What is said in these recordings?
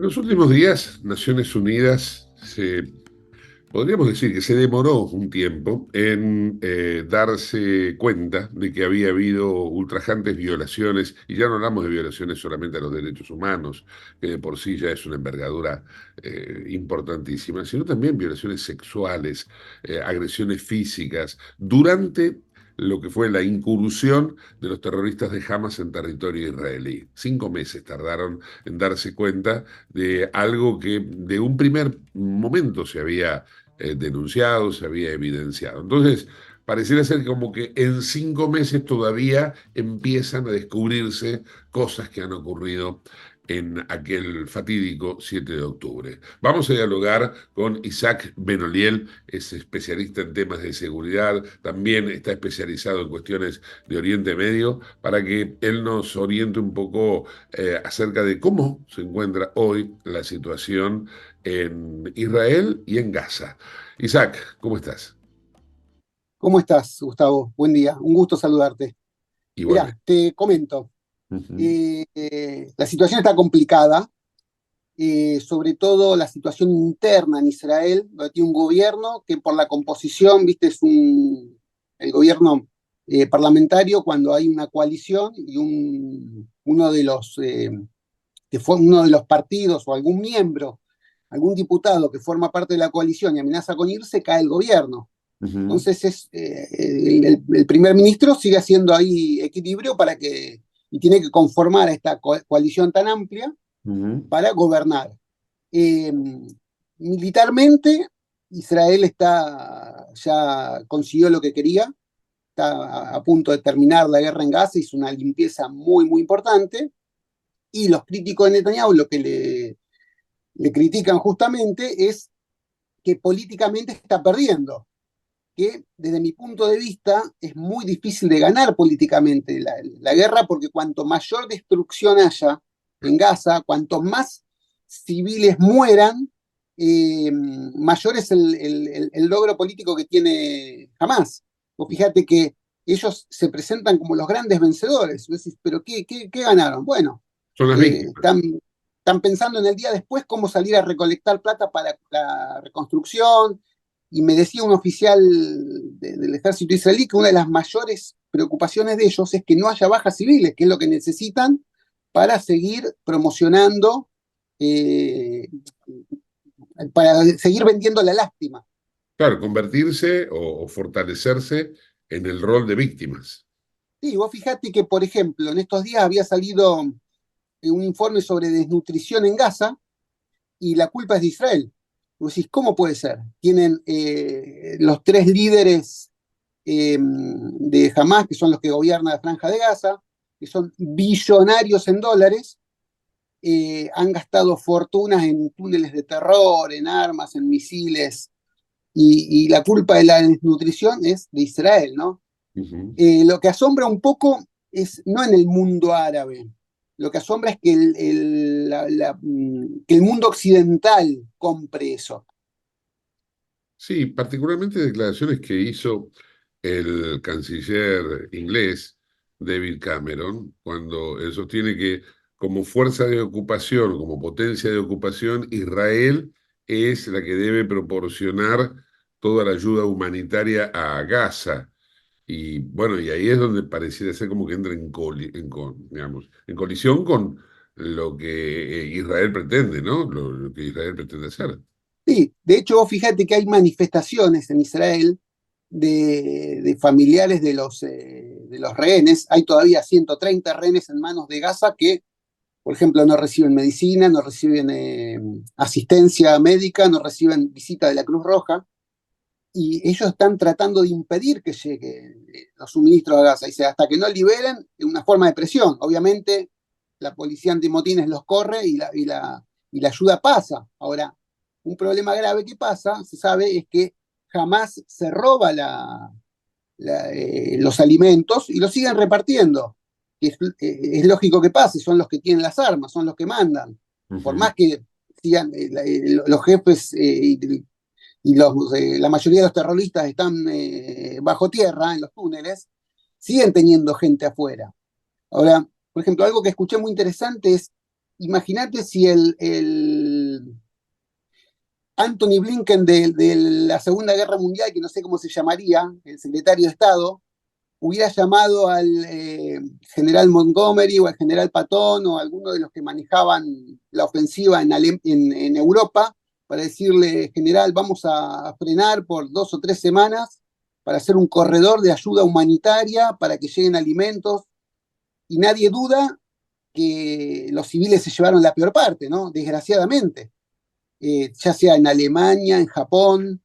En los últimos días, Naciones Unidas podríamos decir que se demoró un tiempo en darse cuenta de que había habido ultrajantes violaciones, y ya no hablamos de violaciones solamente a los derechos humanos, que de por sí ya es una envergadura importantísima, sino también violaciones sexuales, agresiones físicas, durante lo que fue la incursión de los terroristas de Hamas en territorio israelí. 5 meses tardaron en darse cuenta de algo que de un primer momento se había denunciado, se había evidenciado. Entonces, pareciera ser como que en 5 meses todavía empiezan a descubrirse cosas que han ocurrido en aquel fatídico 7 de octubre. Vamos a dialogar con Isaac Benoliel, es especialista en temas de seguridad, también está especializado en cuestiones de Oriente Medio, para que él nos oriente un poco acerca de cómo se encuentra hoy la situación en Israel y en Gaza. Isaac, ¿cómo estás? ¿Cómo estás, Gustavo? Buen día, un gusto saludarte. Mirá, Igualmente. te comento, Ujú. la situación está complicada, sobre todo la situación interna en Israel, donde tiene un gobierno que por la composición, viste, el gobierno parlamentario cuando hay una coalición y uno de los partidos o algún miembro, algún diputado que forma parte de la coalición y amenaza con irse, cae el gobierno. Ujú. Entonces el primer ministro sigue haciendo ahí equilibrio y tiene que conformar a esta coalición tan amplia Ujú. para gobernar. Eh, Militarmente, Israel ya consiguió lo que quería, está a punto de terminar la guerra en Gaza, hizo una limpieza muy, muy importante, y los críticos de Netanyahu lo que le critican justamente es que políticamente está perdiendo, que desde mi punto de vista es muy difícil de ganar políticamente la guerra, porque cuanto mayor destrucción haya en Gaza, cuanto más civiles mueran, mayor es el logro político que tiene Hamas. Vos fíjate que ellos se presentan como los grandes vencedores. Vos decís, ¿pero qué ganaron? Bueno, Son las eh, víctimas. están, están pensando en el día después cómo salir a recolectar plata para la reconstrucción, y me decía un oficial del ejército israelí que una de las mayores preocupaciones de ellos es que no haya bajas civiles, que es lo que necesitan para seguir promocionando, eh, para seguir vendiendo la lástima. Claro, convertirse o fortalecerse en el rol de víctimas. Sí, vos fijate que, por ejemplo, en estos días había salido un informe sobre desnutrición en Gaza y la culpa es de Israel. Vos decís, ¿cómo puede ser? Tienen los tres líderes de Hamas, que son los que gobiernan la Franja de Gaza, que son billonarios en dólares, han gastado fortunas en túneles de terror, en armas, en misiles, y la culpa de la desnutrición es de Israel, ¿no? Ujú. Lo que asombra un poco es no en el mundo árabe, lo que asombra es que que el mundo occidental compre eso. Sí, particularmente declaraciones que hizo el canciller inglés David Cameron, cuando él sostiene que como fuerza de ocupación, como potencia de ocupación, Israel es la que debe proporcionar toda la ayuda humanitaria a Gaza. Y bueno, y ahí es donde pareciera ser como que entra digamos, en colisión con lo que Israel pretende, ¿no? Lo que Israel pretende hacer. Sí, de hecho, vos fíjate que hay manifestaciones en Israel de familiares de los rehenes. Hay todavía 130 rehenes en manos de Gaza que, por ejemplo, no reciben medicina, no reciben asistencia médica, no reciben visita de la Cruz Roja, y ellos están tratando de impedir que lleguen los suministros a Gaza. Dice, hasta que no liberen, es una forma de presión. Obviamente, la policía antimotines los corre y la ayuda pasa. Ahora, un problema grave que pasa, se sabe, es que jamás se roba los alimentos y los siguen repartiendo. Es lógico que pase, son los que tienen las armas, son los que mandan. Por Ujú. más que sigan los jefes la mayoría de los terroristas están bajo tierra, en los túneles, siguen teniendo gente afuera. Ahora, por ejemplo, algo que escuché muy interesante es, imagínate si Anthony Blinken de la Segunda Guerra Mundial, que no sé cómo se llamaría, el secretario de Estado, hubiera llamado al general Montgomery o al general Patton o alguno de los que manejaban la ofensiva en Europa para decirle, general, vamos a frenar por 2 o 3 semanas para hacer un corredor de ayuda humanitaria para que lleguen alimentos. Y nadie duda que los civiles se llevaron la peor parte, ¿no? Desgraciadamente, ya sea en Alemania, en Japón,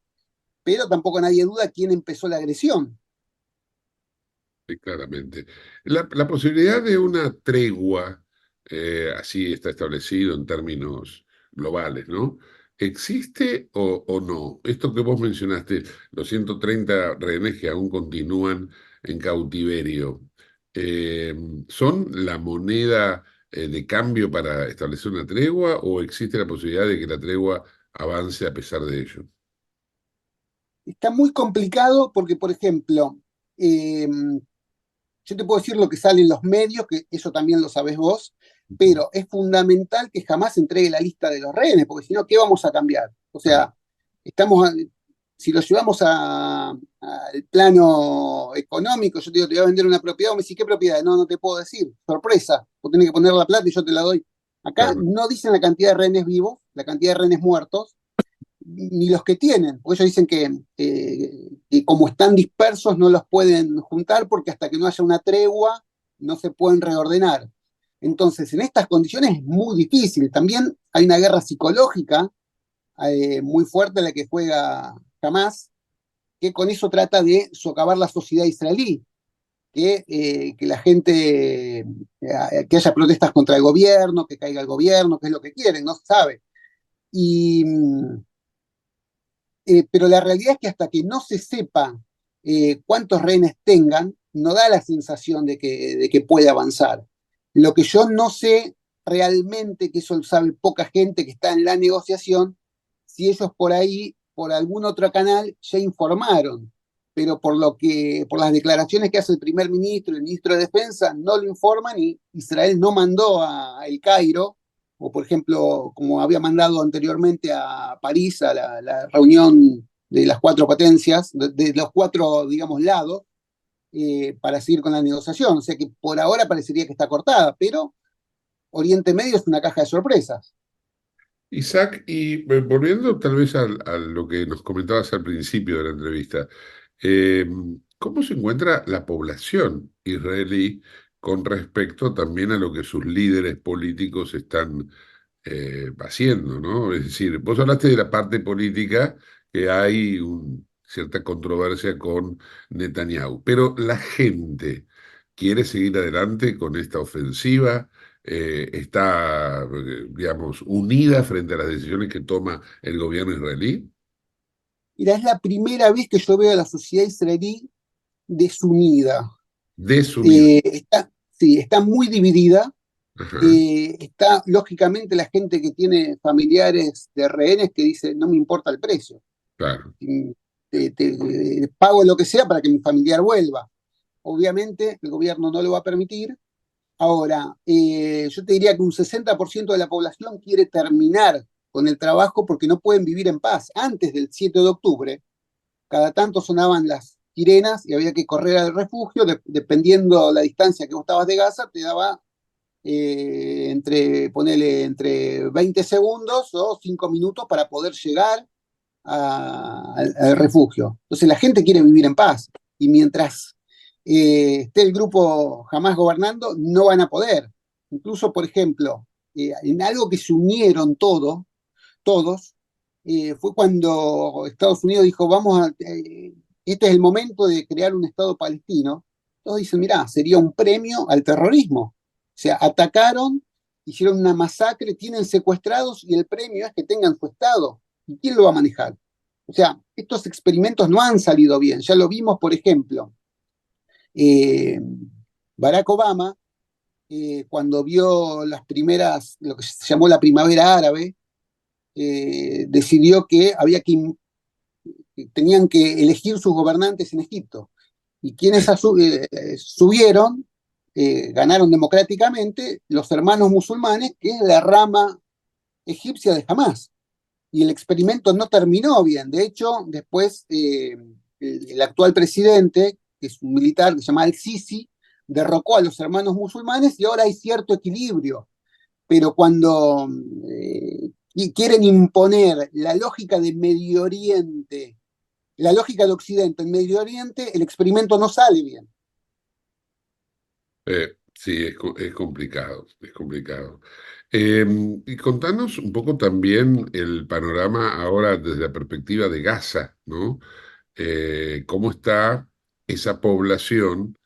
pero tampoco nadie duda quién empezó la agresión. Sí, claramente. La posibilidad de una tregua, así está establecido en términos globales, ¿no? ¿Existe o no? Esto que vos mencionaste, los 130 rehenes que aún continúan en cautiverio, eh, ¿son la moneda de cambio para establecer una tregua o existe la posibilidad de que la tregua avance a pesar de ello? Está muy complicado porque, por ejemplo, eh, yo te puedo decir lo que sale en los medios, que eso también lo sabés vos, pero es fundamental que jamás entregue la lista de los rehenes, porque si no, ¿qué vamos a cambiar? O Claro, sea, estamos, si lo llevamos al plano económico, yo te digo, te voy a vender una propiedad, o me decís, ¿qué propiedad? No, no te puedo decir, sorpresa, vos tenés que poner la plata y yo te la doy. Acá claro. no dicen la cantidad de rehenes vivos, la cantidad de rehenes muertos, ni los que tienen, porque ellos dicen que como están dispersos no los pueden juntar porque hasta que no haya una tregua no se pueden reordenar. Entonces, en estas condiciones es muy difícil. También hay una guerra psicológica muy fuerte la que juega Hamas, que con eso trata de socavar la sociedad israelí, que la gente, que haya protestas contra el gobierno, que caiga el gobierno, que es lo que quieren, no se sabe. Y, pero la realidad es que hasta que no se sepa cuántos rehenes tengan, no da la sensación de que puede avanzar. Lo que yo no sé realmente, que eso lo sabe poca gente que está en la negociación, si ellos por ahí, por algún otro canal, ya informaron. Pero por las declaraciones que hace el primer ministro y el ministro de Defensa, no lo informan y Israel no mandó a El Cairo o por ejemplo, como había mandado anteriormente a París, a la reunión de las 4 potencias, de los 4, digamos, lados, para seguir con la negociación. O sea que por ahora parecería que está cortada, pero Oriente Medio es una caja de sorpresas. Isaac, y volviendo tal vez a lo que nos comentabas al principio de la entrevista, eh, ¿cómo se encuentra la población israelí con respecto también a lo que sus líderes políticos están haciendo, ¿no? Es decir, vos hablaste de la parte política, que hay cierta controversia con Netanyahu, pero la gente quiere seguir adelante con esta ofensiva, está, digamos, unida frente a las decisiones que toma el gobierno israelí, Mira, es la primera vez que yo veo a la sociedad israelí desunida. desunida. Sí, está muy dividida. Ajá, Está, lógicamente, la gente que tiene familiares de rehenes que dice, no me importa el precio. claro. Pago lo que sea para que mi familiar vuelva. Obviamente el gobierno no lo va a permitir. Ahora, yo te diría que un 60% de la población quiere terminar con el trabajo porque no pueden vivir en paz. Antes del 7 de octubre, cada tanto sonaban las sirenas y había que correr al refugio, dependiendo la distancia que vos estabas de Gaza, te daba ponele, entre 20 segundos o 5 minutos para poder llegar al refugio. Entonces la gente quiere vivir en paz y mientras esté el grupo jamás gobernando, no van a poder. Incluso, por ejemplo, en algo que se unieron todos, fue cuando Estados Unidos dijo, este es el momento de crear un Estado palestino. Todos dicen, mirá, sería un premio al terrorismo. O sea, atacaron, hicieron una masacre, tienen secuestrados y el premio es que tengan su Estado. ¿Y quién lo va a manejar? O sea, estos experimentos no han salido bien. Ya lo vimos, por ejemplo, eh, Barack Obama, cuando vio las primeras, lo que se llamó la primavera árabe, decidió que tenían que elegir sus gobernantes en Egipto. Y quienes Sí. subieron, ganaron democráticamente, los hermanos musulmanes, que es la rama egipcia de Hamas. y el experimento no terminó bien. De hecho, después el actual presidente, que es un militar que se llama Al-Sisi, derrocó a los hermanos musulmanes y ahora hay cierto equilibrio. Pero cuando quieren imponer la lógica de Medio Oriente, la lógica de Occidente en Medio Oriente, el experimento no sale bien. Sí, es complicado, es complicado. Y contanos un poco también el panorama ahora desde la perspectiva de Gaza, ¿no? ¿Cómo está esa población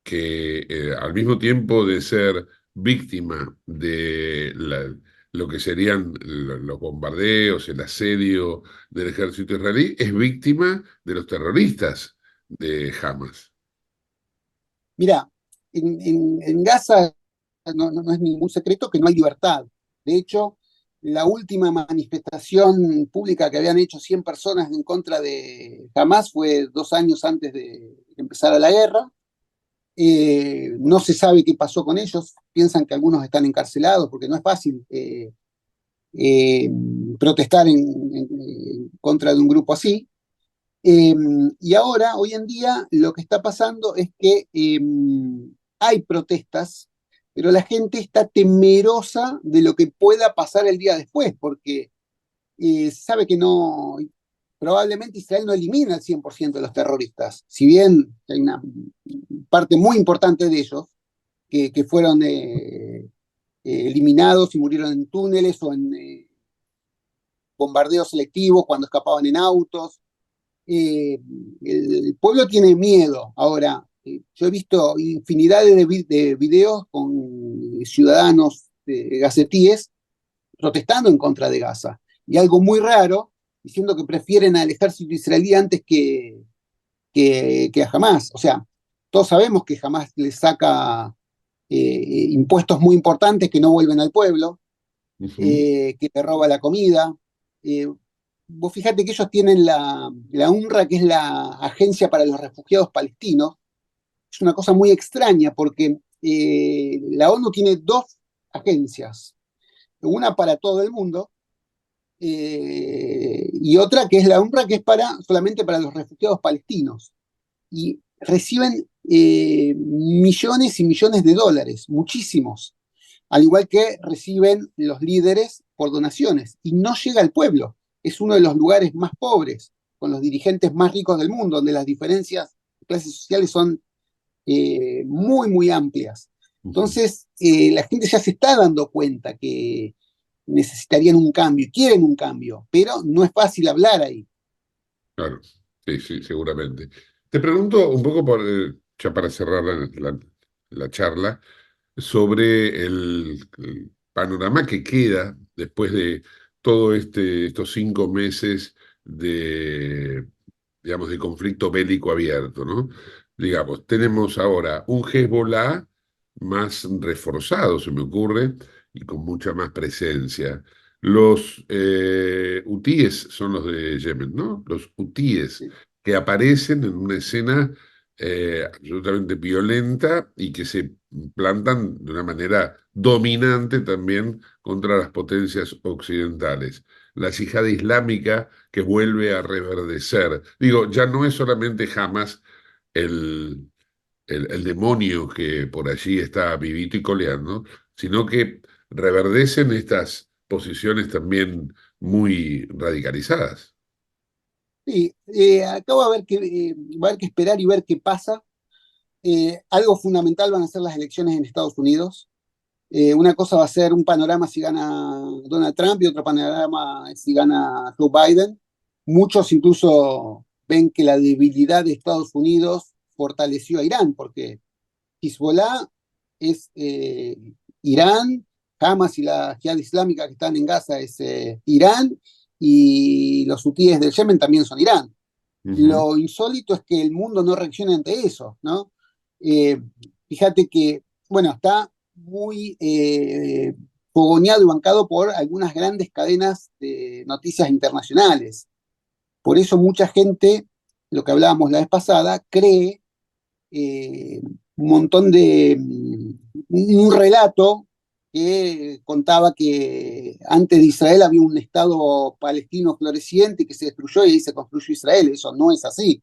que al mismo tiempo de ser víctima de lo que serían los bombardeos, el asedio del ejército israelí, es víctima de los terroristas de Hamas? Mira, en Gaza no es ningún secreto que no hay libertad. De hecho, la última manifestación pública que habían hecho 100 personas en contra de Hamas fue 2 años antes de que empezara la guerra. No se sabe qué pasó con ellos. Piensan que algunos están encarcelados porque no es fácil eh, protestar en contra de un grupo así. Eh, y ahora, hoy en día, lo que está pasando es que hay protestas, pero la gente está temerosa de lo que pueda pasar el día después, porque sabe que no, probablemente Israel no elimina al 100% de los terroristas, si bien hay una parte muy importante de ellos que fueron eliminados y murieron en túneles o en bombardeos selectivos cuando escapaban en autos. El pueblo tiene miedo. Ahora, yo he visto infinidad de videos con ciudadanos gazetíes protestando en contra de Gaza. Y algo muy raro, diciendo que prefieren al ejército israelí antes que a Hamas. O sea, todos sabemos que Hamas les saca impuestos muy importantes que no vuelven al pueblo, Ujú, que te roba la comida. Eh, Vos fíjate que ellos tienen la UNRWA, que es la Agencia para los Refugiados Palestinos. Es una cosa muy extraña porque la ONU tiene dos agencias, una para todo el mundo y otra que es la UNRWA, que es solamente para los refugiados palestinos. Y reciben millones y millones de dólares, muchísimos, al igual que reciben los líderes por donaciones, y no llega al pueblo. Es uno de los lugares más pobres, con los dirigentes más ricos del mundo, donde las diferencias de clases sociales son muy, muy amplias. ujú. Entonces, la gente ya se está dando cuenta que necesitarían un cambio, quieren un cambio, pero no es fácil hablar ahí. Claro, sí, sí, seguramente. Te pregunto un poco, ya para cerrar la charla, sobre el panorama que queda después de todo estos 5 meses de, digamos, de conflicto bélico abierto, ¿no? Digamos, tenemos ahora un Hezbollah más reforzado, se me ocurre, y con mucha más presencia. Los hutíes son los de Yemen, ¿no? Los hutíes que aparecen en una escena absolutamente violenta y que se plantan de una manera dominante también contra las potencias occidentales. La yihad islámica que vuelve a reverdecer. Digo, ya no es solamente Hamas el, el demonio que por allí está vivito y coleando, sino que reverdecen estas posiciones también muy radicalizadas. Sí, acá va a haber que esperar y ver qué pasa. Algo fundamental van a ser las elecciones en Estados Unidos. Una cosa va a ser un panorama si gana Donald Trump y otro panorama si gana Joe Biden. Muchos incluso ven que la debilidad de Estados Unidos fortaleció a Irán, porque Hezbollah es Irán, Hamas y la Jihad Islámica que están en Gaza es Irán, y los hutíes del Yemen también son Irán. Ujú. Lo insólito es que el mundo no reaccione ante eso, ¿no? Eh, Fíjate que, bueno, está muy fogoneado y bancado por algunas grandes cadenas de noticias internacionales. Por eso mucha gente, lo que hablábamos la vez pasada, cree un montón de un relato que contaba que antes de Israel había un Estado palestino floreciente que se destruyó y ahí se construyó Israel. Eso no es así,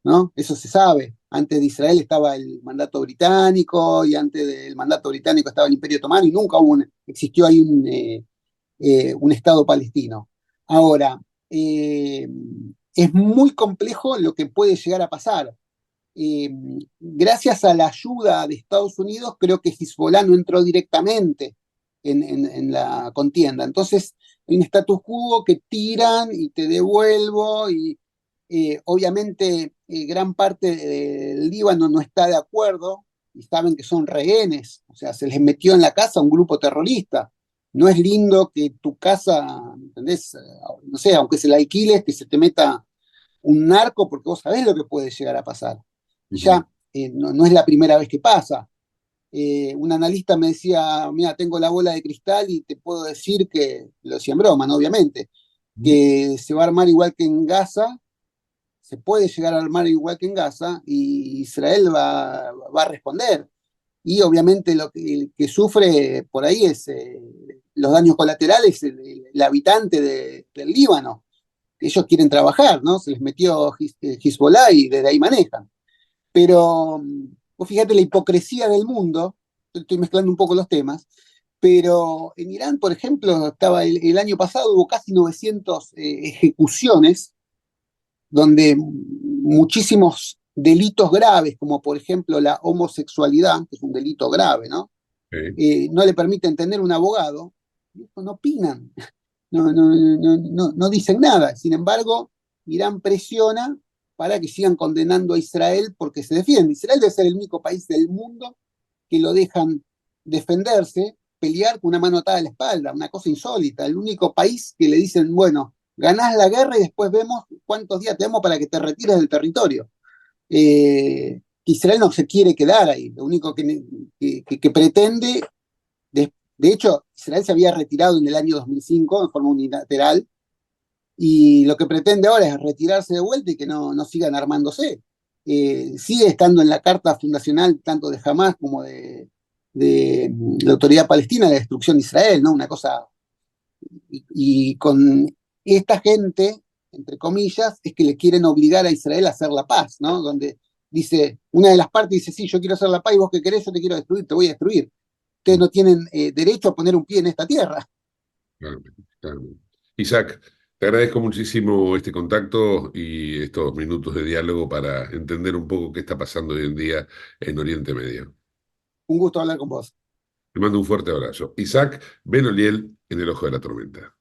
¿no? Eso se sabe. Antes de Israel estaba el mandato británico y antes del mandato británico estaba el Imperio Otomano y nunca existió ahí un Estado palestino. Ahora, es muy complejo lo que puede llegar a pasar. Eh, Gracias a la ayuda de Estados Unidos, creo que Hezbollah no entró directamente en la contienda. Entonces, hay un status quo que tiran y te devuelvo, y obviamente gran parte del Líbano no está de acuerdo y saben que son rehenes, o sea, se les metió en la casa un grupo terrorista. No es lindo que tu casa, ¿entendés? No sé, aunque se la alquiles, que se te meta un narco, porque vos sabés lo que puede llegar a pasar. Y Ujú. ya no es la primera vez que pasa. Un analista me decía, mira, tengo la bola de cristal y te puedo decir que, lo decía en broma, ¿no? Obviamente, que se va a armar igual que en Gaza, se puede llegar a armar igual que en Gaza, y Israel va a responder. Y obviamente lo que sufre por ahí es los daños colaterales, el habitante del Líbano. Ellos quieren trabajar, ¿no? Se les metió Hezbollah y desde ahí manejan. Pero vos fíjate la hipocresía del mundo, estoy mezclando un poco los temas, pero en Irán, por ejemplo, estaba el año pasado hubo casi 900 ejecuciones, donde muchísimos delitos graves, como por ejemplo la homosexualidad, que es un delito grave, ¿no? Sí. No le permiten tener un abogado, no opinan, no dicen nada. Sin embargo, Irán presiona para que sigan condenando a Israel porque se defiende. Israel debe ser el único país del mundo que lo dejan defenderse, pelear con una mano atada a la espalda, una cosa insólita. El único país que le dicen, bueno, ganás la guerra y después vemos cuántos días tenemos para que te retires del territorio. Israel no se quiere quedar ahí, lo único que pretende, de hecho, Israel se había retirado en el año 2005 en forma unilateral, y lo que pretende ahora es retirarse de vuelta y que no sigan armándose. Sigue estando en la carta fundacional tanto de Hamas como de la autoridad palestina la destrucción de Israel, ¿no? Una cosa, y con esta gente, entre comillas, es que le quieren obligar a Israel a hacer la paz, ¿no? Donde dice, una de las partes dice, sí, yo quiero hacer la paz y vos que querés, yo te quiero destruir, te voy a destruir. Ustedes no tienen derecho a poner un pie en esta tierra. Claramente, claramente. Isaac, te agradezco muchísimo este contacto y estos minutos de diálogo para entender un poco qué está pasando hoy en día en Oriente Medio. Un gusto hablar con vos. Te mando un fuerte abrazo. Isaac Benoliel en el ojo de la tormenta.